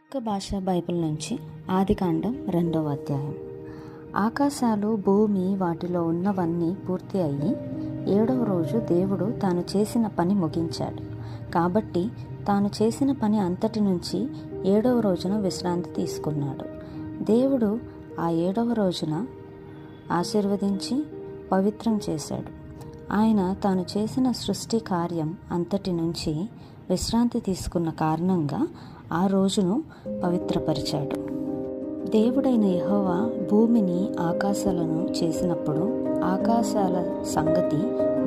ఒక్క భాష బైబిల్ నుంచి ఆదికాండం 2వ అధ్యాయం. ఆకాశాలు, భూమి, వాటిలో ఉన్నవన్నీ పూర్తి అయ్యి 7వ రోజు దేవుడు తాను చేసిన పని ముగించాడు. కాబట్టి తాను చేసిన పని అంతటి నుంచి 7వ రోజున విశ్రాంతి తీసుకున్నాడు. దేవుడు ఆ 7వ రోజున ఆశీర్వదించి పవిత్రం చేశాడు. ఆయన తాను చేసిన సృష్టి కార్యం అంతటి నుంచి విశ్రాంతి తీసుకున్న కారణంగా ఆ రోజును పవిత్రపరిచాడు. దేవుడైన యెహోవా భూమిని, ఆకాశాలను చేసినప్పుడు ఆకాశాల సంగతి,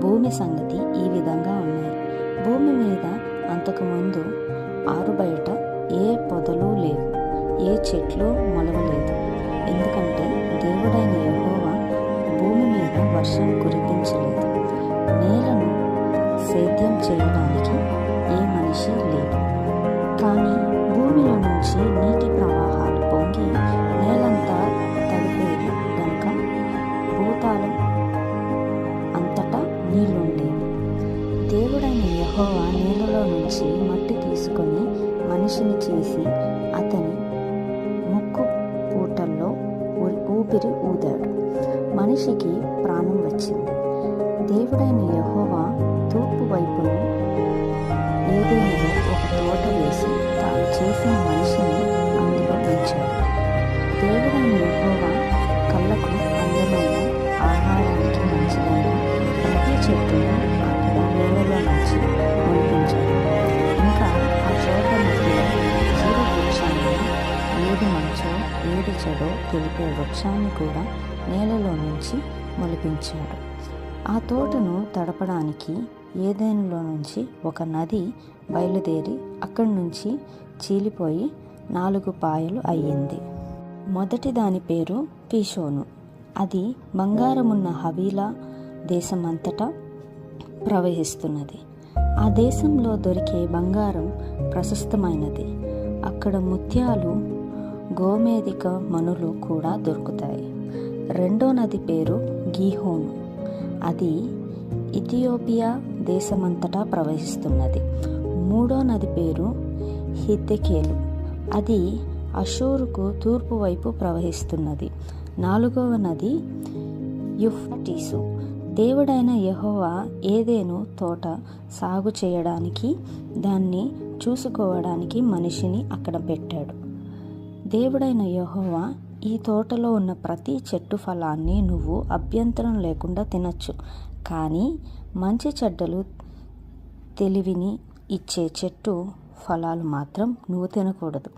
భూమి సంగతి ఈ విధంగా ఉన్నాయి. భూమి మీద అంతకుముందు ఆరుబయట ఏ పొదలు లేవు, ఏ చెట్లు మొలవలేదు. ఎందుకంటే దేవుడైన యెహోవా భూమి మీద వర్షం కురిపించలేదు. నేలను సేద్యం చేయడానికి ఏ మనిషి లేడు. కానీ భూమిలో నుంచి నీటి ప్రవాహాలు పొంగి నేలంతా తడిపేది కనుక భూతాళం అంతటా నీళ్లుండేవి. దేవుడైన యెహోవా నేలలో నుంచి మట్టి తీసుకొని మనిషిని చేసి అతని ముక్కు పూటల్లో ఊపిరి ఊదాడు. మనిషికి ప్రాణం వచ్చింది. దేవుడైన యెహోవా తూర్పు వైపును ఏదెనులో ఒక తోట వేసి తాను చేసిన మనిషిని అందులో ఉంచాడు. దేవుడైన యెహోవా కళ్ళకు అందమైన, ఆహారానికి మంచిదైన ప్రతి చెట్టును అక్కడ నేలలో నుంచి మొలిపించాడు. ఇంకా ఆ చోట మధ్యలో జీవ వృక్షాన్ని, ఏది మంచో ఏది చెడో తెలిపే వృక్షాన్ని కూడా నేలలో నుంచి మొలిపించాడు. ఆ తోటను తడపడానికి ఏదెనులో నుంచి ఒక నది బయలుదేరి అక్కడి నుంచి చీలిపోయి 4 పాయలు అయ్యింది. మొదటి దాని పేరు పీషోను. అది బంగారమున్న హవీలా దేశమంతటా ప్రవహిస్తున్నది. ఆ దేశంలో దొరికే బంగారం ప్రశస్తమైనది. అక్కడ ముత్యాలు, గోమేధిక మణులు కూడా దొరుకుతాయి. రెండో నది పేరు గీహోను. అది ఇథియోపియా దేశమంతటా ప్రవహిస్తున్నది. మూడో నది పేరు హిద్దెకేలు. అది అషూరుకు తూర్పు వైపు ప్రవహిస్తున్నది. 4వ నది యూఫ్రటీసు. దేవుడైన యెహోవా ఏదెను తోట సాగు చేయడానికి, దాన్ని చూసుకోవడానికి మనిషిని అక్కడ పెట్టాడు. దేవుడైన యెహోవా, ఈ తోటలో ఉన్న ప్రతి చెట్టు ఫలాన్ని నువ్వు అభ్యంతరం లేకుండా తినచ్చు, కానీ మంచి చెడ్డలు తెలివిని ఇచ్చే చెట్టు ఫలాలు మాత్రం నువ్వు తినకూడదు.